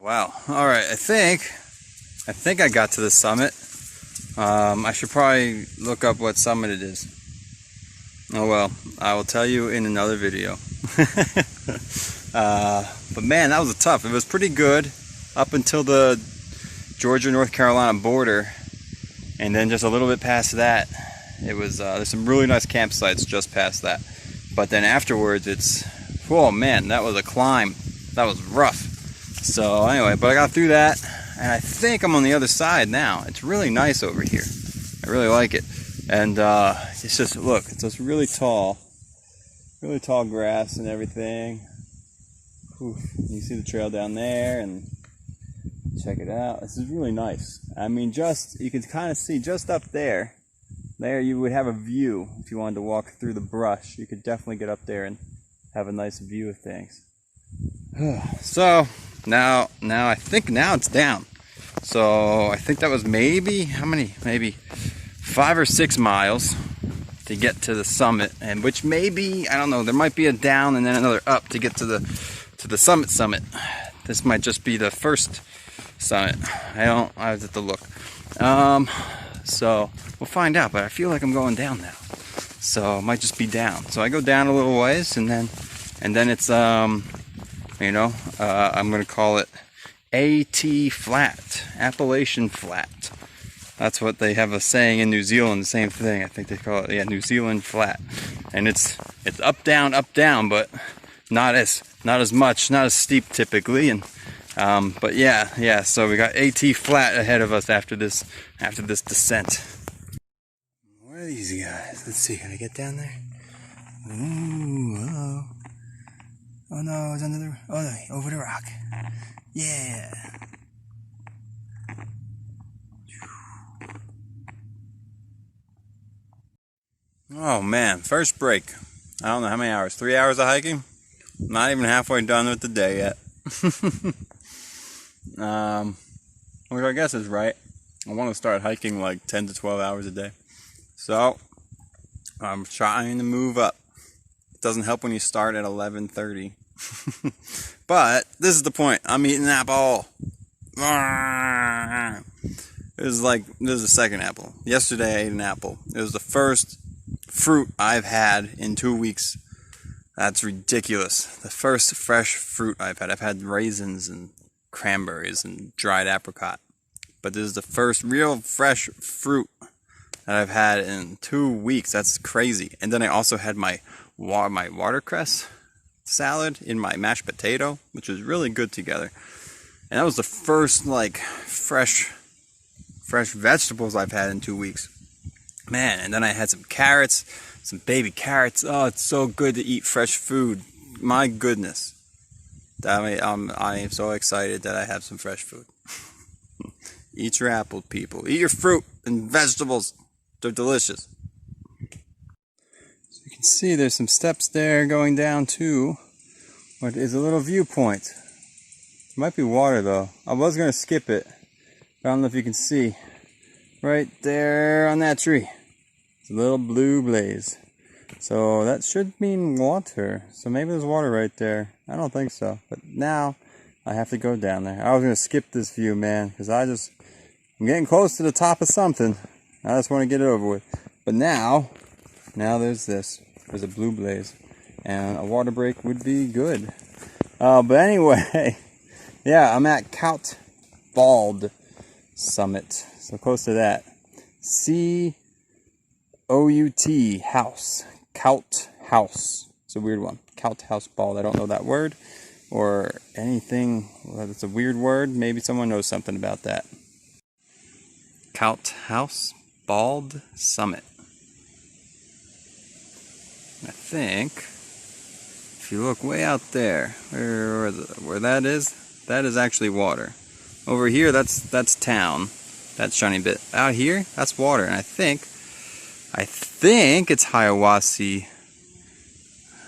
Wow. All right. I think I got to the summit. I should probably look up what summit it is. Oh well, I will tell you in another video. But man, that was tough. It was pretty good up until the Georgia-North Carolina border, and then just a little bit past that, it was there's some really nice campsites just past that. But then afterwards, oh man, that was a climb. That was rough. So anyway, but I got through that, and I think I'm on the other side now. It's really nice over here. I really like it. And it's just, look, it's just really tall grass and everything. Oof. You see the trail down there, and check it out. This is really nice. I mean, you can kind of see just up there. There you would have a view if you wanted to walk through the brush. You could definitely get up there and have a nice view of things. So now I think now it's down. So I think that was maybe maybe 5 or 6 miles to get to the summit, and which maybe, I don't know, there might be a down and then another up to get to the summit. This might just be the first summit. I have to look. So we'll find out, but I feel like I'm going down now. So it might just be down. So I go down a little ways, and then it's I'm gonna call it AT flat, Appalachian flat. That's what they have a saying in New Zealand, the same thing. I think they call it, yeah, New Zealand flat. And it's up down, but not as much, not as steep typically. And but yeah, so we got AT flat ahead of us after this descent. What are these guys? Let's see, can I get down there? Ooh, uh-oh. Oh no, it's under the, oh no, over the rock. Yeah. Oh man, first break. I don't know how many hours, 3 hours of hiking? Not even halfway done with the day yet. Which I guess is right. I want to start hiking like 10 to 12 hours a day. So, I'm trying to move up. It doesn't help when you start at 11:30. But, this is the point. I'm eating an apple. This is the second apple. Yesterday I ate an apple. It was the first fruit I've had in 2 weeks. That's ridiculous. The first fresh fruit I've had. I've had raisins and cranberries and dried apricot. But this is the first real fresh fruit that I've had in 2 weeks. That's crazy. And then I also had my watercress salad in my mashed potato, which was really good together. And that was the first fresh vegetables I've had in 2 weeks. Man, and then I had some carrots, some baby carrots. Oh, it's so good to eat fresh food. My goodness. I am so excited that I have some fresh food. Eat your apple, people. Eat your fruit and vegetables. They're delicious. So you can see there's some steps there going down to what is a little viewpoint. It might be water though. I was going to skip it. I don't know if you can see. Right there on that tree. It's a little blue blaze. So that should mean water. So maybe there's water right there. I don't think so. But now I have to go down there. I was going to skip this view, man, because I'm getting close to the top of something. I just want to get it over with. But now there's this. There's a blue blaze. And a water break would be good. But anyway, yeah, I'm at Cout Bald Summit. So close to that. C-O-U-T house. Cout house. It's a weird one. Cout house bald. I don't know that word or anything. Well, it's a weird word. Maybe someone knows something about that. Cout house bald summit. I think if you look way out there, where that is actually water. Over here, that's town. That shiny bit. Out here, that's water. And I think it's Hiawassee.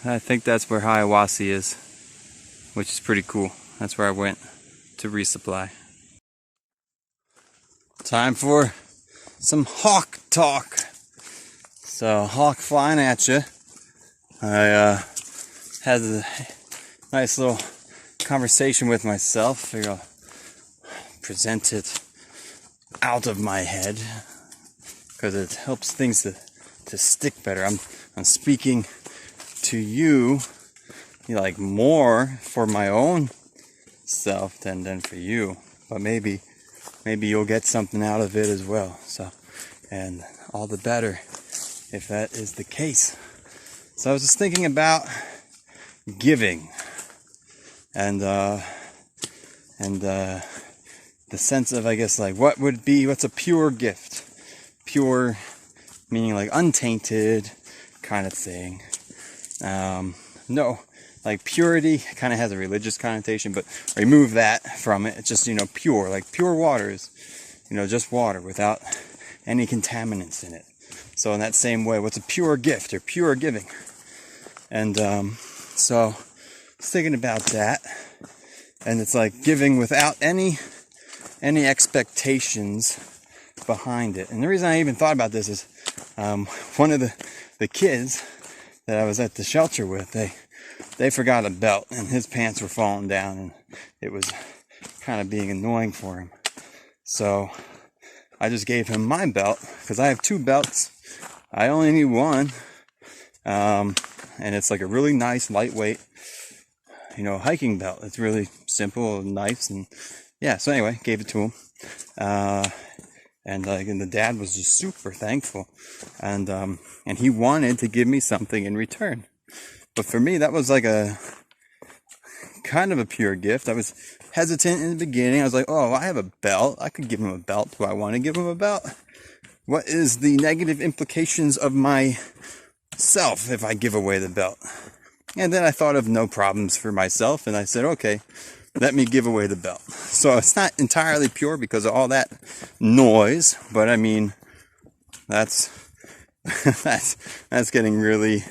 I think that's where Hiawassee is, which is pretty cool. That's where I went to resupply. Time for some hawk talk. So, hawk flying at you. I had a nice little conversation with myself. Figure I'll present it out of my head because it helps things to stick better. I'm speaking to you, like, more for my own self than for you, but maybe you'll get something out of it as well. So, and all the better if that is the case. So I was just thinking about giving and the sense of, I guess, like, what's a pure gift? Pure meaning like untainted kind of thing. No, like purity kind of has a religious connotation, but remove that from it. It's just, pure, like pure water is, just water without any contaminants in it. So in that same way, what's a pure gift or pure giving? And so I was thinking about that, and it's like giving without any expectations behind it. And the reason I even thought about this is one of the kids that I was at the shelter with, they forgot a belt, and his pants were falling down, and it was kind of being annoying for him. So I just gave him my belt, because I have 2 belts. I only need one. And it's like a really nice, lightweight, hiking belt. It's really simple and nice, and yeah, so anyway, gave it to him. And the dad was just super thankful, and he wanted to give me something in return. But for me, that was like a kind of a pure gift. I was hesitant in the beginning. I was like, oh, I have a belt. I could give him a belt. Do I want to give him a belt? What is the negative implications of myself if I give away the belt? And then I thought of no problems for myself, and I said, okay, let me give away the belt. So it's not entirely pure because of all that noise, but I mean, that's getting really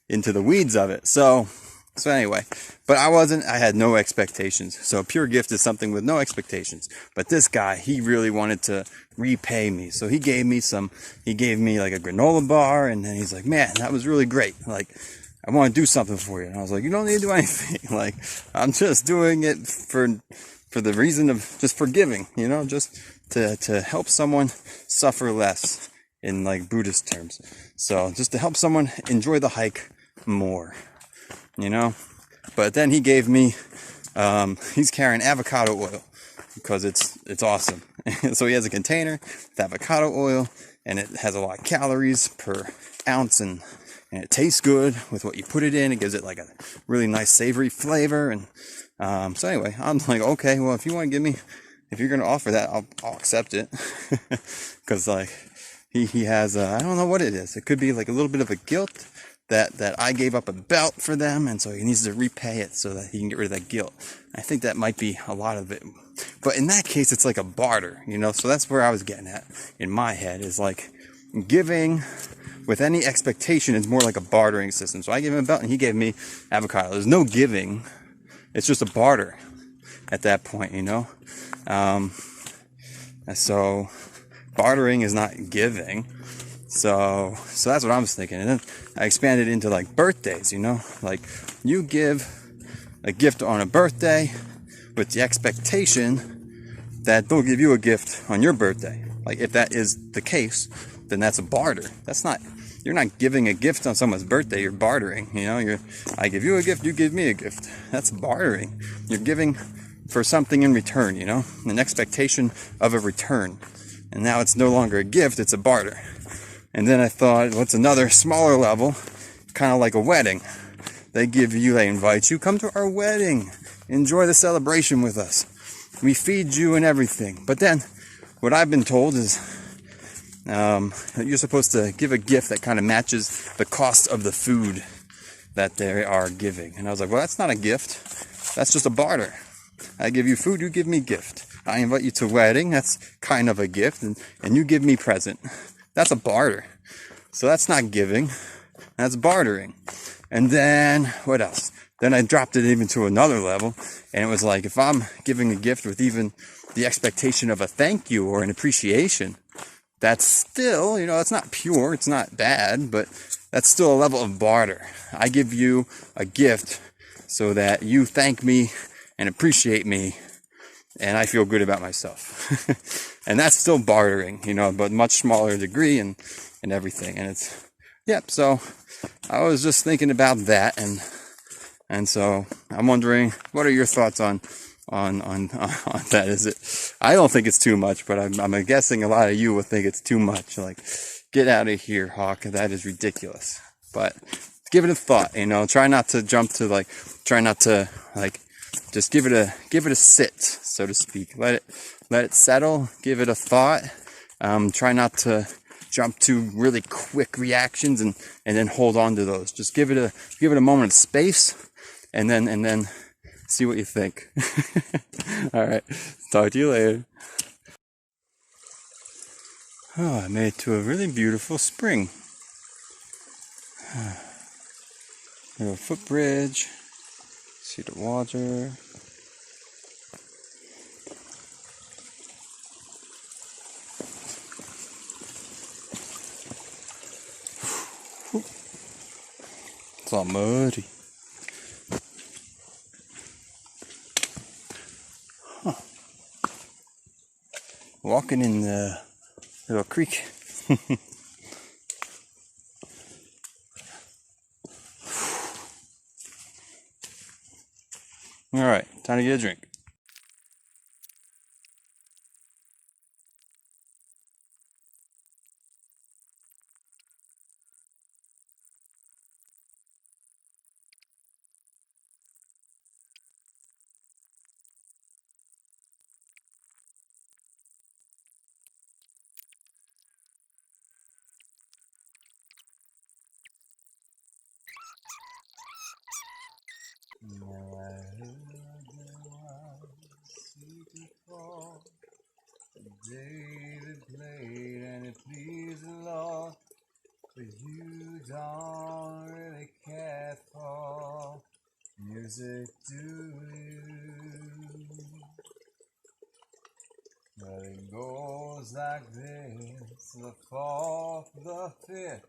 into the weeds of it. So anyway, but I had no expectations. So a pure gift is something with no expectations. But this guy, he really wanted to repay me. So he gave me like a granola bar, and then he's like, man, that was really great. Like, I want to do something for you. And I was like, you don't need to do anything. Like, I'm just doing it for the reason of just forgiving, just to help someone suffer less in like Buddhist terms. So just to help someone enjoy the hike more, But then he gave me, he's carrying avocado oil because it's awesome. So he has a container with avocado oil, and it has a lot of calories per ounce, and it tastes good with what you put it in. It gives it like a really nice savory flavor. And so anyway, I'm like, okay, well, if you're going to offer that, I'll accept it. Because like he has, I don't know what it is. It could be like a little bit of a guilt that I gave up a belt for them, and so he needs to repay it so that he can get rid of that guilt. I think that might be a lot of it. But in that case, it's like a barter, So that's where I was getting at in my head, is like giving with any expectation is more like a bartering system. So I gave him a belt, and he gave me avocado. There's no giving. It's just a barter at that point, So bartering is not giving. So that's what I was thinking. And then I expanded into like birthdays, like you give a gift on a birthday with the expectation that they'll give you a gift on your birthday. Like, if that is the case, then that's a barter. You're not giving a gift on someone's birthday, you're bartering, I give you a gift, you give me a gift. That's bartering. You're giving for something in return, an expectation of a return. And now it's no longer a gift, it's a barter. And then I thought, what's another smaller level? Kind of like a wedding. They invite you, come to our wedding. Enjoy the celebration with us. We feed you and everything. But then, what I've been told is that you're supposed to give a gift that kind of matches the cost of the food that they are giving. And I was like, well, that's not a gift. That's just a barter. I give you food, you give me gift. I invite you to a wedding, that's kind of a gift. And you give me present. That's a barter. So that's not giving. That's bartering. And then, what else? Then I dropped it even to another level. And it was like, if I'm giving a gift with even the expectation of a thank you or an appreciation, that's still, it's not pure, it's not bad, but that's still a level of barter. I give you a gift so that you thank me and appreciate me and I feel good about myself. And that's still bartering, you know, but much smaller degree and everything. And it's, yep. So I was just thinking about that, and so I'm wondering, what are your thoughts on that? Is it? I don't think it's too much, but I'm guessing a lot of you will think it's too much. Like, get out of here, Hawk. That is ridiculous. But give it a thought. You know, try not to jump to just give it a sit, so to speak. Let it settle. Give it a thought. Try not to jump to really quick reactions and then hold on to those. Just give it a moment of space, and then see what you think. All right, talk to you later. Oh, I made it to a really beautiful spring. Little footbridge. See the water. It's all muddy. Huh. Walking in the little creek. All right, time to get a drink. David played and it pleased the Lord, but you don't really care for music, do you? But it goes like this: the fourth, the fifth,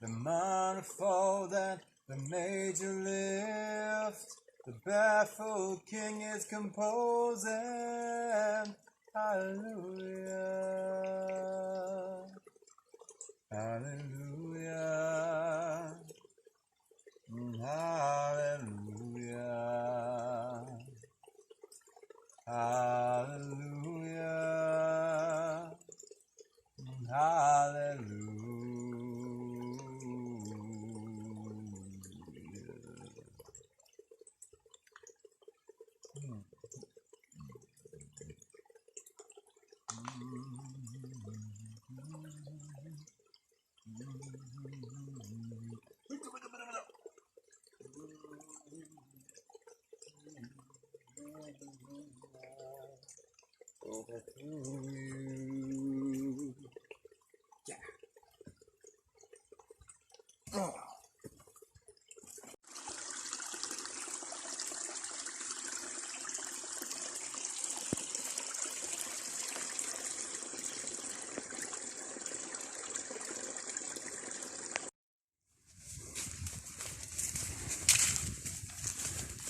the manifold, and the major lift. The baffled king is composing. Hallelujah, hallelujah, hallelujah, hallelujah, hallelujah.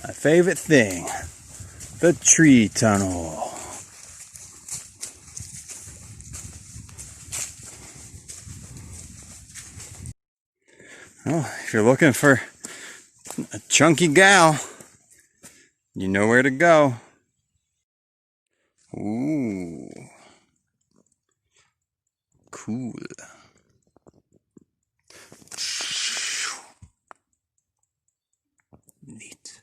My favorite thing, the tree tunnel. Well, if you're looking for a chunky gal, you know where to go. Ooh, cool. Neat.